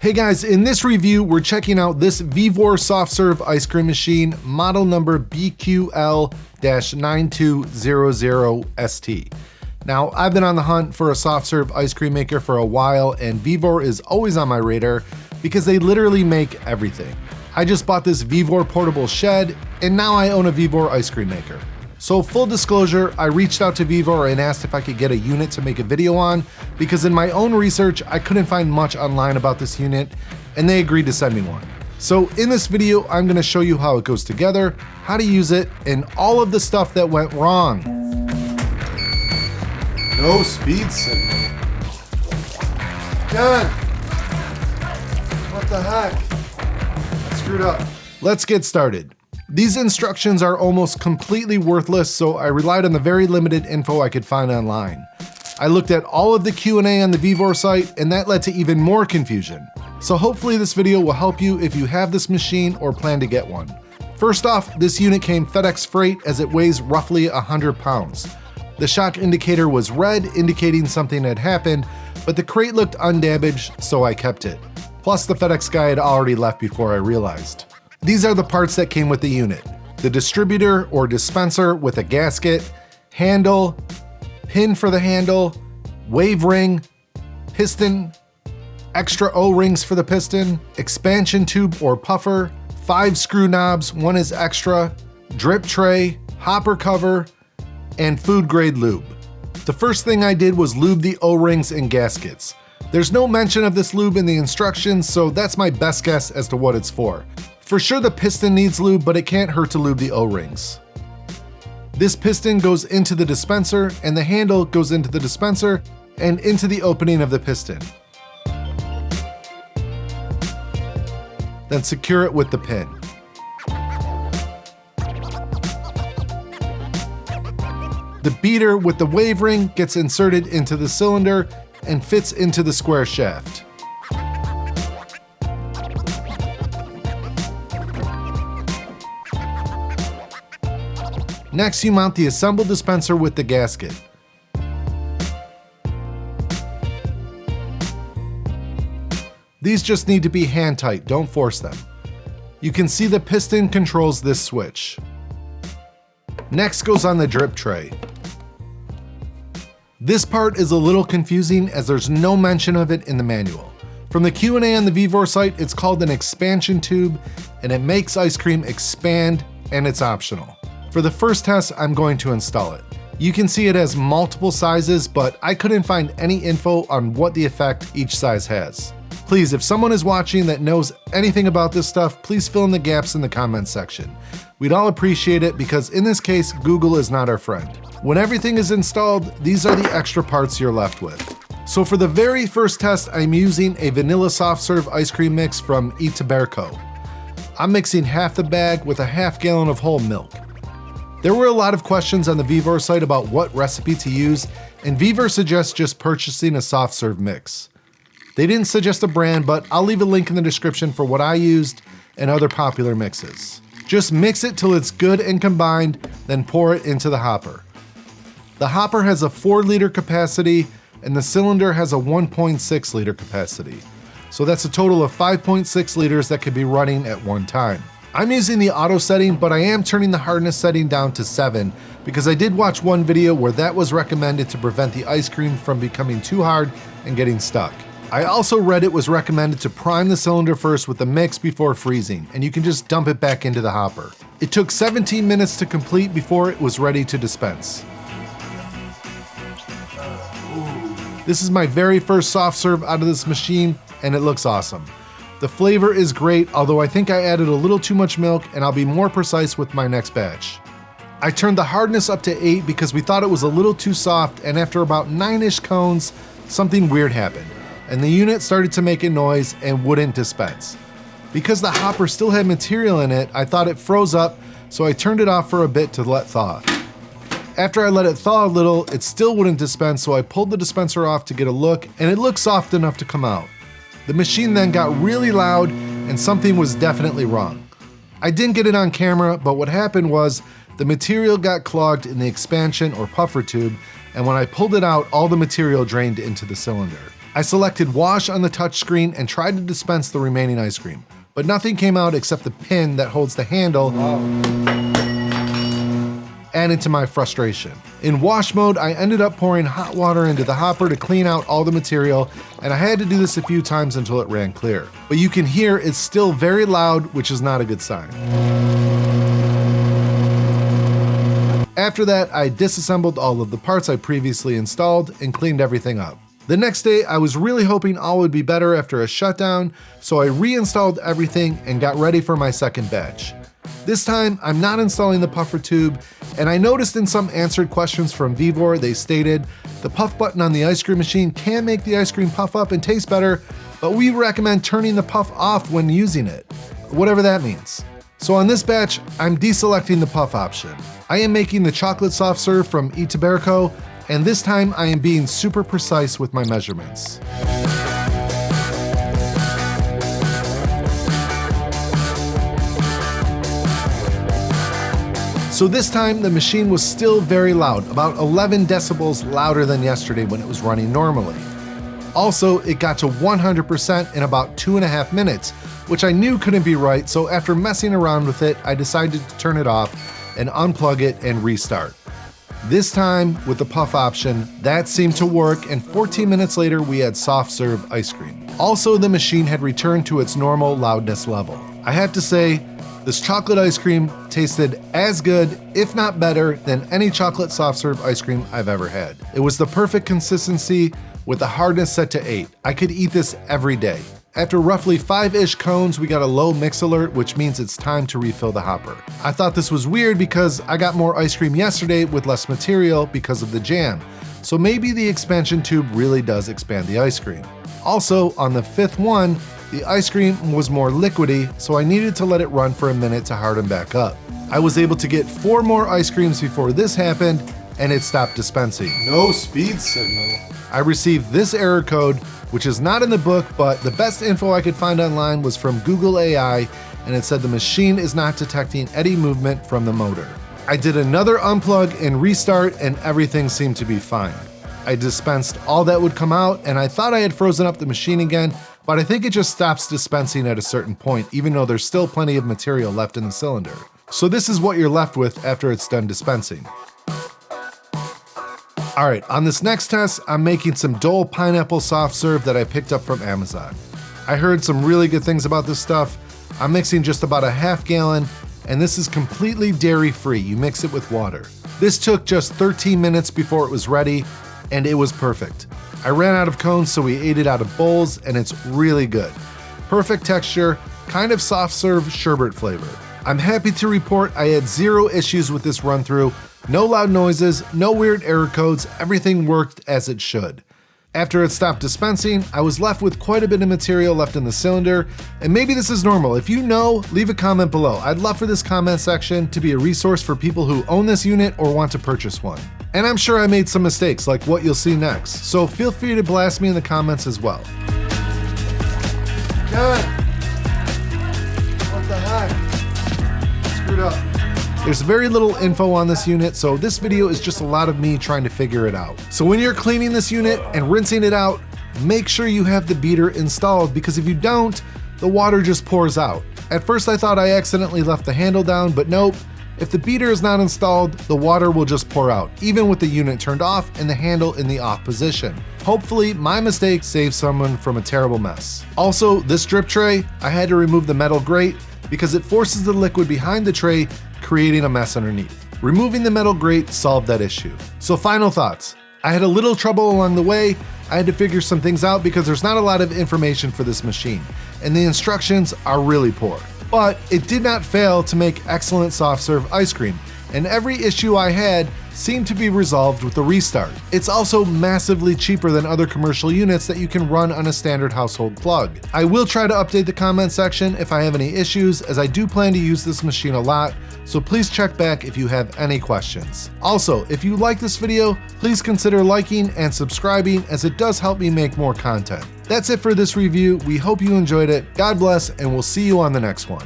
Hey guys, in this review, we're checking out this Vevor Softserve ice cream machine, model number BQL-9200ST. Now, I've been on the hunt for a Softserve ice cream maker for a while, and Vevor is always on my radar because they literally make everything. I just bought this Vevor portable shed, and now I own a Vevor ice cream maker. So full disclosure, I reached out to Vevor and asked if I could get a unit to make a video on, because in my own research, I couldn't find much online about this unit, and they agreed to send me one. So in this video, I'm gonna show you how it goes together, how to use it, and all of the stuff that went wrong. No speed signal. Done. What the heck? I screwed up. Let's get started. These instructions are almost completely worthless, so I relied on the very limited info I could find online. I looked at all of the Q&A on the Vevor site, and that led to even more confusion. So hopefully this video will help you if you have this machine or plan to get one. First off, this unit came FedEx Freight as it weighs roughly 100 pounds. The shock indicator was red, indicating something had happened, but the crate looked undamaged, so I kept it. Plus the FedEx guy had already left before I realized. These are the parts that came with the unit: the distributor or dispenser with a gasket, handle, pin for the handle, wave ring, piston, extra O-rings for the piston, expansion tube or puffer, 5 screw knobs, one is extra, drip tray, hopper cover, and food grade lube. The first thing I did was lube the O-rings and gaskets. There's no mention of this lube in the instructions, so that's my best guess as to what it's for. For sure the piston needs lube, but it can't hurt to lube the O-rings. This piston goes into the dispenser, and the handle goes into the dispenser and into the opening of the piston. Then secure it with the pin. The beater with the wave ring gets inserted into the cylinder and fits into the square shaft. Next, you mount the assembled dispenser with the gasket. These just need to be hand tight, don't force them. You can see the piston controls this switch. Next goes on the drip tray. This part is a little confusing as there's no mention of it in the manual. From the Q&A on the Vevor site, it's called an expansion tube, and it makes ice cream expand, and it's optional. For the first test, I'm going to install it. You can see it has multiple sizes, but I couldn't find any info on what the effect each size has. Please, if someone is watching that knows anything about this stuff, please fill in the gaps in the comments section. We'd all appreciate it because in this case, Google is not our friend. When everything is installed, these are the extra parts you're left with. So for the very first test, I'm using a vanilla Softserve ice cream mix from Itaberco. I'm mixing half the bag with a half gallon of whole milk. There were a lot of questions on the Vevor site about what recipe to use, and Vevor suggests just purchasing a Softserve mix. They didn't suggest a brand, but I'll leave a link in the description for what I used and other popular mixes. Just mix it till it's good and combined, then pour it into the hopper. The hopper has a 4-liter capacity, and the cylinder has a 1.6 liter capacity. So that's a total of 5.6 liters that could be running at one time. I'm using the auto setting, but I am turning the hardness setting down to 7 because I did watch one video where that was recommended to prevent the ice cream from becoming too hard and getting stuck. I also read it was recommended to prime the cylinder first with the mix before freezing, and you can just dump it back into the hopper. It took 17 minutes to complete before it was ready to dispense. This is my very first Softserve out of this machine, and it looks awesome. The flavor is great, although I think I added a little too much milk, and I'll be more precise with my next batch. I turned the hardness up to 8 because we thought it was a little too soft, and after about 9-ish cones, something weird happened, and the unit started to make a noise and wouldn't dispense. Because the hopper still had material in it, I thought it froze up, so I turned it off for a bit to let thaw. After I let it thaw a little, it still wouldn't dispense, so I pulled the dispenser off to get a look, and it looked soft enough to come out. The machine then got really loud, and something was definitely wrong. I didn't get it on camera, but what happened was the material got clogged in the expansion or puffer tube, and when I pulled it out, all the material drained into the cylinder. I selected wash on the touchscreen and tried to dispense the remaining ice cream, but nothing came out except the pin that holds the handle. Added to my frustration. In wash mode, I ended up pouring hot water into the hopper to clean out all the material, and I had to do this a few times until it ran clear. But you can hear it's still very loud, which is not a good sign. After that, I disassembled all of the parts I previously installed and cleaned everything up. The next day, I was really hoping all would be better after a shutdown, so I reinstalled everything and got ready for my second batch. This time, I'm not installing the puffer tube, and I noticed in some answered questions from Vevor, they stated, the puff button on the ice cream machine can make the ice cream puff up and taste better, but we recommend turning the puff off when using it, whatever that means. So on this batch, I'm deselecting the puff option. I am making the chocolate soft serve from Itaberco, and this time I am being super precise with my measurements. So this time the machine was still very loud, about 11 decibels louder than yesterday when it was running normally. Also, it got to 100% in about 2.5 minutes, which I knew couldn't be right, so after messing around with it, I decided to turn it off and unplug it and restart. This time, with the puff option, that seemed to work, and 14 minutes later we had soft serve ice cream. Also, the machine had returned to its normal loudness level. I have to say, this chocolate ice cream tasted as good, if not better, than any chocolate soft serve ice cream I've ever had. It was the perfect consistency with the hardness set to 8. I could eat this every day. After roughly 5-ish cones, we got a low mix alert, which means it's time to refill the hopper. I thought this was weird because I got more ice cream yesterday with less material because of the jam. So maybe the expansion tube really does expand the ice cream. Also, on the 5th one, the ice cream was more liquidy, so I needed to let it run for a minute to harden back up. I was able to get 4 more ice creams before this happened, and it stopped dispensing. No speed signal. I received this error code, which is not in the book, but the best info I could find online was from Google AI, and it said the machine is not detecting any movement from the motor. I did another unplug and restart, and everything seemed to be fine. I dispensed all that would come out, and I thought I had frozen up the machine again, but I think it just stops dispensing at a certain point, even though there's still plenty of material left in the cylinder. So this is what you're left with after it's done dispensing. All right, on this next test, I'm making some Dole pineapple soft serve that I picked up from Amazon. I heard some really good things about this stuff. I'm mixing just about a half gallon, and this is completely dairy-free. You mix it with water. This took just 13 minutes before it was ready, and it was perfect. I ran out of cones, so we ate it out of bowls, and it's really good. Perfect texture, kind of soft serve sherbet flavor. I'm happy to report I had 0 issues with this run through. No loud noises, no weird error codes, everything worked as it should. After it stopped dispensing, I was left with quite a bit of material left in the cylinder, and maybe this is normal. If you know, leave a comment below. I'd love for this comment section to be a resource for people who own this unit or want to purchase one. And I'm sure I made some mistakes, like what you'll see next, so feel free to blast me in the comments as well. God! What the heck? Screwed up. There's very little info on this unit, so this video is just a lot of me trying to figure it out. So when you're cleaning this unit and rinsing it out, make sure you have the beater installed, because if you don't, the water just pours out. At first I thought I accidentally left the handle down, but nope. If the beater is not installed, the water will just pour out, even with the unit turned off and the handle in the off position. Hopefully, my mistake saved someone from a terrible mess. Also, this drip tray, I had to remove the metal grate because it forces the liquid behind the tray, creating a mess underneath. Removing the metal grate solved that issue. So final thoughts. I had a little trouble along the way. I had to figure some things out because there's not a lot of information for this machine, and the instructions are really poor. But it did not fail to make excellent soft serve ice cream, and every issue I had seemed to be resolved with the restart. It's also massively cheaper than other commercial units that you can run on a standard household plug. I will try to update the comment section if I have any issues, as I do plan to use this machine a lot, so please check back if you have any questions. Also, if you like this video, please consider liking and subscribing, as it does help me make more content. That's it for this review. We hope you enjoyed it. God bless, and we'll see you on the next one.